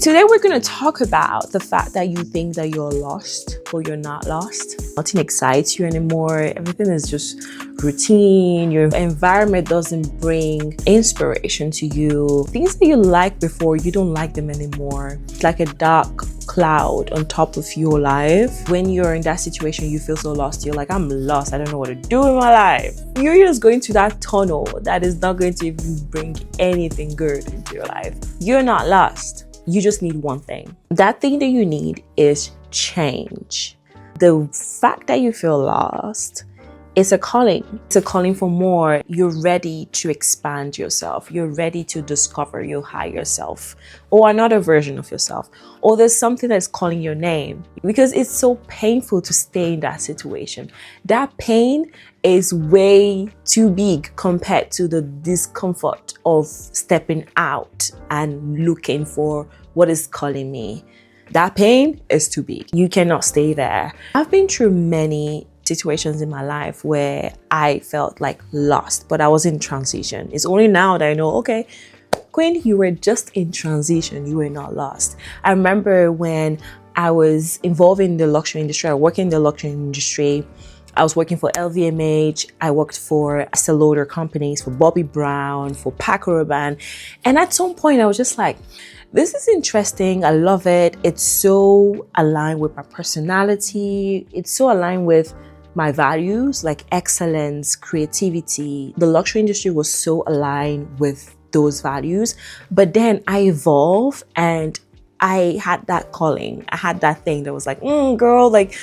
Today we're going to talk about the fact that you think that you're lost, but you're not lost. Nothing excites you anymore. Everything is just routine. Your environment doesn't bring inspiration to you. Things that you liked before, you don't like them anymore. It's like a dark cloud on top of your life. When you're in that situation, you feel so lost. You're like, I'm lost. I don't know what to do in my life. You're just going to that tunnel that is not going to even bring anything good into your life. You're not lost. You just need one thing. That thing that you need is change. The fact that you feel lost is a calling. It's a calling for more. You're ready to expand yourself. You're ready to discover your higher self or another version of yourself. Or there's something that's calling your name because it's so painful to stay in that situation. That pain is way too big compared to the discomfort of stepping out and looking for what is calling me. That pain is too big. You cannot stay there. I've been through many situations in my life where I felt like lost, but I was in transition. It's only now that I know, okay, Queen, you were just in transition. You were not lost. I remember when I was involved in the luxury industry, I worked in the luxury industry. I was working for LVMH. I worked for Estée Lauder companies, for Bobbi Brown, for Paco Rabanne. And at some point I was just like, this is interesting. I love it. It's so aligned with my personality. It's so aligned with my values like excellence, creativity. The luxury industry was so aligned with those values. But then I evolved and I had that calling. I had that thing that was like, girl, like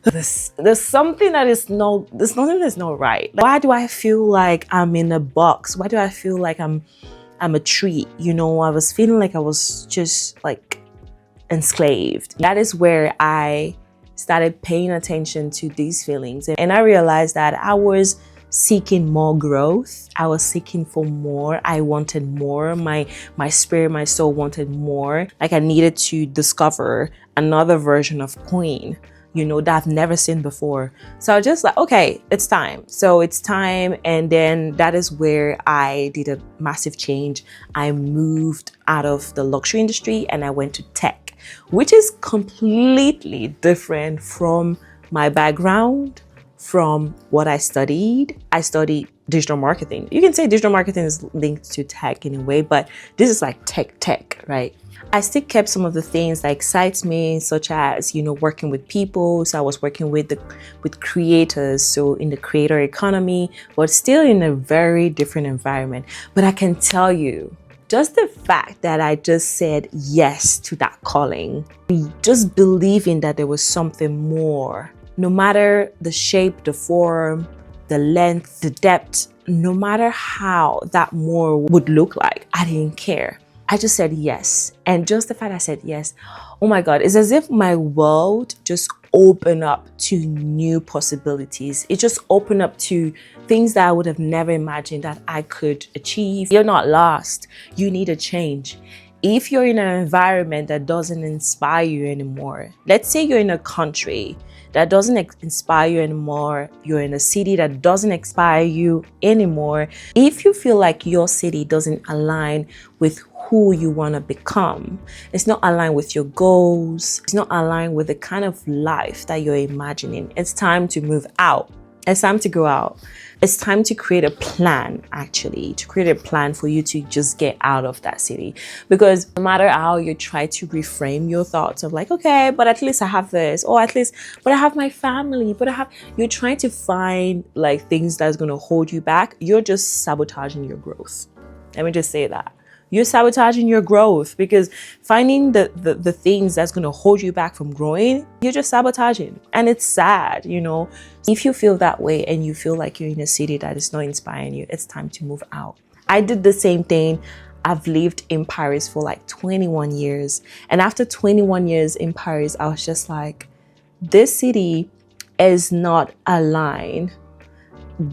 there's something that is there's nothing that's not right. Like, why do I feel like I'm in a box? Why do I feel like I'm a tree? You know, I was feeling like I was just like enslaved. That is where I started paying attention to these feelings. And I realized that I was seeking more growth. I was seeking for more. I wanted more. My spirit, my soul wanted more. Like I needed to discover another version of Queen, you know, that I've never seen before. So I was just like, okay, it's time. So it's time. And then that is where I did a massive change. I moved out of the luxury industry and I went to tech, which is completely different from my background, from what I studied. I studied digital marketing. You can say digital marketing is linked to tech in a way, but this is like tech, right? I still kept some of the things that excites me, such as, you know, working with people. So I was working with creators, so in the creator economy, but still in a very different environment. But I can tell you, just the fact that I just said yes to that calling, just believing that there was something more, no matter the shape, the form, the length, the depth, no matter how that more would look like, I didn't care. I just said yes. And just the fact I said yes, oh my God, it's as if my world just opened up to new possibilities. It just opened up to things that I would have never imagined that I could achieve. You're not lost. You need a change. If you're in an environment that doesn't inspire you anymore, let's say you're in a country that doesn't inspire you anymore, you're in a city that doesn't inspire you anymore, if you feel like your city doesn't align with who you want to become, it's not aligned with your goals, it's not aligned with the kind of life that you're imagining, it's time to move out. It's time to go out. It's time to create a plan, actually, to create a plan for you to just get out of that city. Because no matter how you try to reframe your thoughts of like, okay, but at least I have this, or at least, but I have my family, you're trying to find like things that's going to hold you back. You're just sabotaging your growth. Let me just say that. You're sabotaging your growth because finding the things that's going to hold you back from growing, you're just sabotaging. And it's sad, you know. If you feel that way and you feel like you're in a city that is not inspiring you, it's time to move out. I did the same thing. I've lived in Paris for like 21 years. And after 21 years in Paris, I was just like, this city is not aligned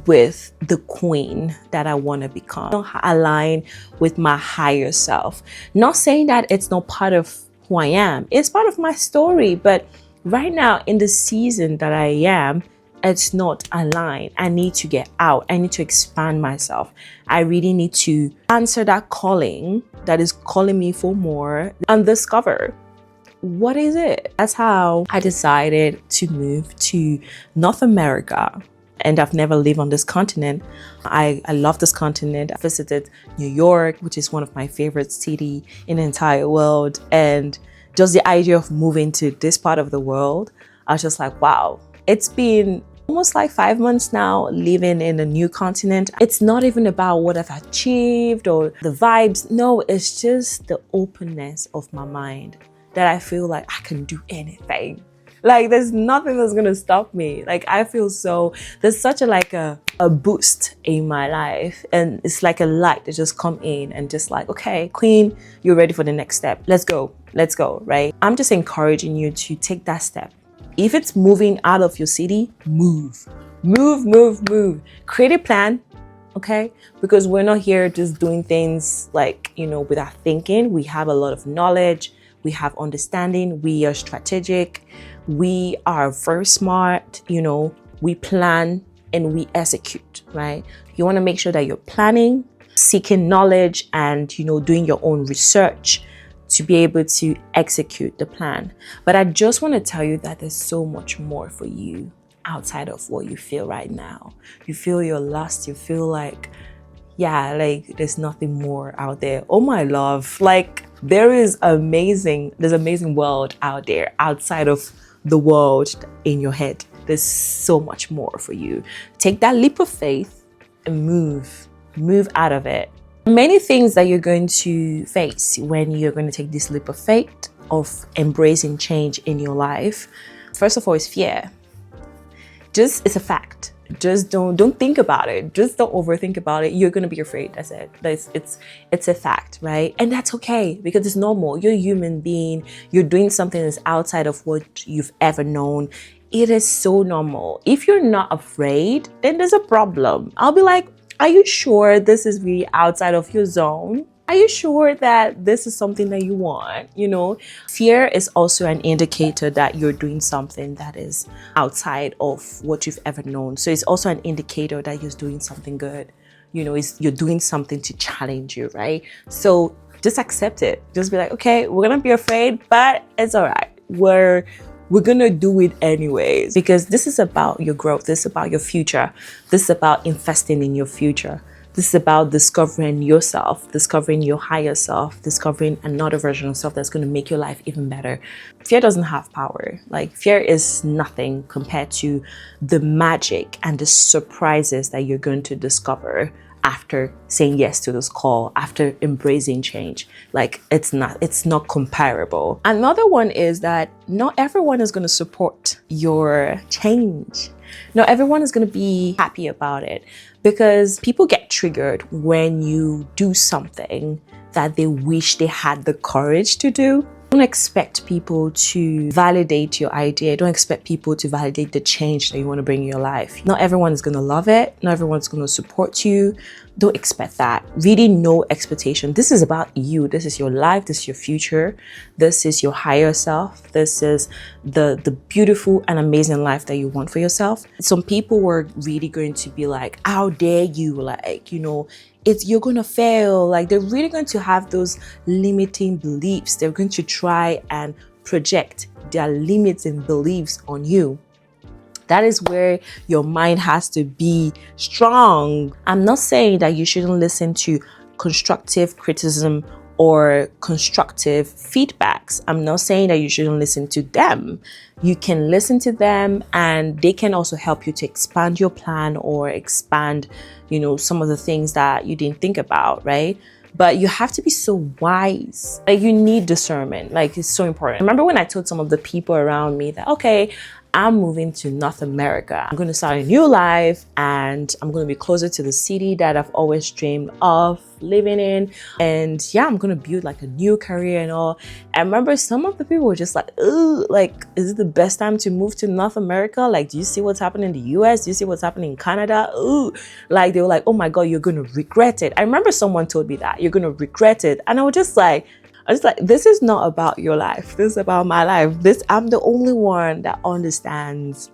with the queen that I want to become, align with my higher self. Not saying that it's not part of who I am, it's part of my story, but right now in the season that I am, it's not aligned. I need to get out. I need to expand myself. I really need to answer that calling that is calling me for more and discover what is it. That's how I decided to move to North America. And I've never lived on this continent. I love this continent. I visited New York, which is one of my favorite cities in the entire world. And just the idea of moving to this part of the world, I was just like, wow. It's been almost like 5 months now living in a new continent. It's not even about what I've achieved or the vibes. No, it's just the openness of my mind that I feel like I can do anything. Like there's nothing that's gonna stop me. Like I feel there's such a boost in my life, and it's like a light that just come in and just like, okay, Queen, you're ready for the next step. Let's go, right? I'm just encouraging you to take that step. If it's moving out of your city, move. Create a plan, okay? Because we're not here just doing things like, without thinking. We have a lot of knowledge, we have understanding, we are strategic. We are very smart, we plan and we execute, right? You want to make sure that you're planning, seeking knowledge, and, doing your own research to be able to execute the plan. But I just want to tell you that there's so much more for you outside of what you feel right now. You feel you're lost. You feel like, there's nothing more out there. Oh my love, there's amazing world out there outside of the world in your head. There's so much more for you. Take that leap of faith and move out of it. Many things that you're going to face when you're going to take this leap of faith of embracing change in your life. First of all is fear. It's a fact. Just don't think about it. Just don't overthink about it. You're gonna be afraid. That's it. It's a fact, right? And that's okay because it's normal. You're a human being. You're doing something that's outside of what you've ever known. It is so normal. If you're not afraid, then there's a problem. I'll be like, are you sure this is really outside of your zone? Are you sure that this is something that you want? Fear is also an indicator that you're doing something that is outside of what you've ever known. So it's also an indicator that you're doing something good. You're doing something to challenge you, right? So just accept it. Just be like, okay, we're gonna be afraid, but it's all right. We're gonna do it anyways, because this is about your growth. This is about your future. This is about investing in your future. This is about discovering yourself, discovering your higher self, discovering another version of self that's going to make your life even better. Fear doesn't have power. Fear is nothing compared to the magic and the surprises that you're going to discover after saying yes to this call, after embracing change. It's not comparable. Another one is that not everyone is going to support your change. Not everyone is going to be happy about it, because people get triggered when you do something that they wish they had the courage to do. Don't expect people to validate your idea. Don't expect people to validate the change that you want to bring in your life. Not everyone is going to love it. Not everyone's going to support you. Don't expect that. Really, no expectation. This is about you. This is your life. This is your future. This is your higher self. This is the beautiful and amazing life that you want for yourself. Some people were really going to be like, how dare you? You're going to fail. They're really going to have those limiting beliefs. They're going to try and project their limiting beliefs on you. That is where your mind has to be strong. I'm not saying that you shouldn't listen to constructive criticism or constructive feedbacks. I'm not saying that you shouldn't listen to them. You can listen to them, and they can also help you to expand your plan or expand, some of the things that you didn't think about, right? But you have to be so wise. You need discernment. It's so important. Remember when I told some of the people around me that, okay, I'm moving to North America. I'm going to start a new life, and I'm going to be closer to the city that I've always dreamed of living in. And I'm going to build a new career and all. I remember some of the people were just like, ooh, is it the best time to move to North America? Do you see what's happening in the US? Do you see what's happening in Canada? Ooh, they were like, oh my God, you're going to regret it. I remember someone told me that you're going to regret it. And I was just like, this is not about your life. This is about my life. I'm the only one that understands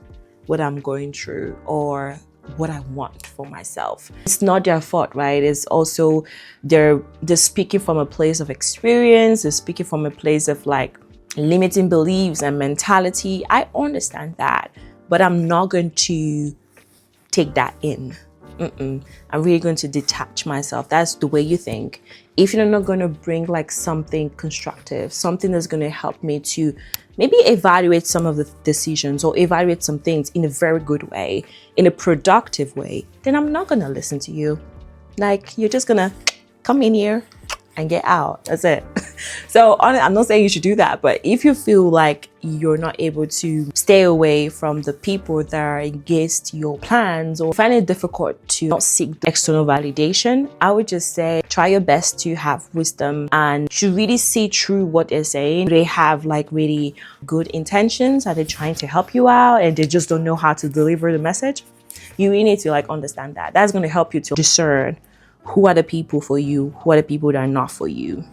what I'm going through or what I want for myself. It's not their fault, right? It's also they're speaking from a place of experience. They're speaking from a place of like limiting beliefs and mentality. I understand that, but I'm not going to take that in. I'm really going to detach myself. That's the way you think. If you're not going to bring like something constructive, something that's going to help me to maybe evaluate some of the decisions or evaluate some things in a very good way, in a productive way, then I'm not going to listen to you. Like, you're just going to come in here and get out. That's it. So I'm not saying you should do that, but if you feel like you're not able to stay away from the people that are against your plans or find it difficult to not seek external validation, I would just say try your best to have wisdom and to really see through what they're saying. They have like really good intentions. Are they trying to help you out and they just don't know how to deliver the message? You really need to like understand that. That's going to help you to discern who are the people for you, who are the people that are not for you.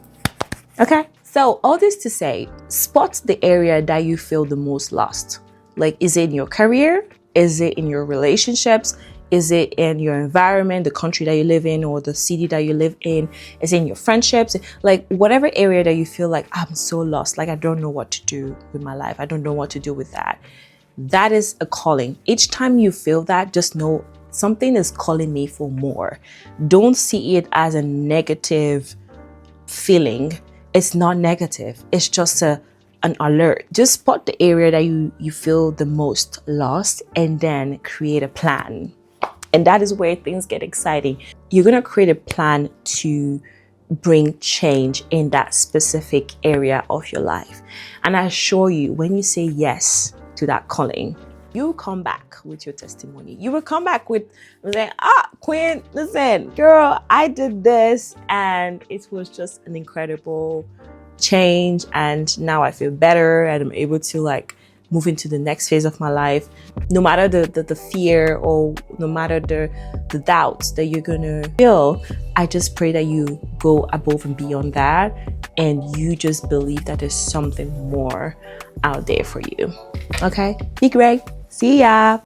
Okay, so all this to say, spot the area that you feel the most lost. Like, is it in your career? Is it in your relationships? Is it in your environment, the country that you live in or the city that you live in? Is it in your friendships? Like, whatever area that you feel like, I'm so lost, like I don't know what to do with my life. I don't know what to do with that. That is a calling. Each time you feel that, just know something is calling me for more. Don't see it as a negative feeling. It's not negative. It's just an alert. Just spot the area that you feel the most lost and then create a plan. And that is where things get exciting. You're going to create a plan to bring change in that specific area of your life. And I assure you, when you say yes to that calling, you come back with your testimony. You will come back with saying, Queen, listen, girl, I did this and it was just an incredible change. And now I feel better and I'm able to like move into the next phase of my life. No matter the fear or no matter the doubts that you're gonna feel, I just pray that you go above and beyond that and you just believe that there's something more out there for you. Okay? Be great. See ya.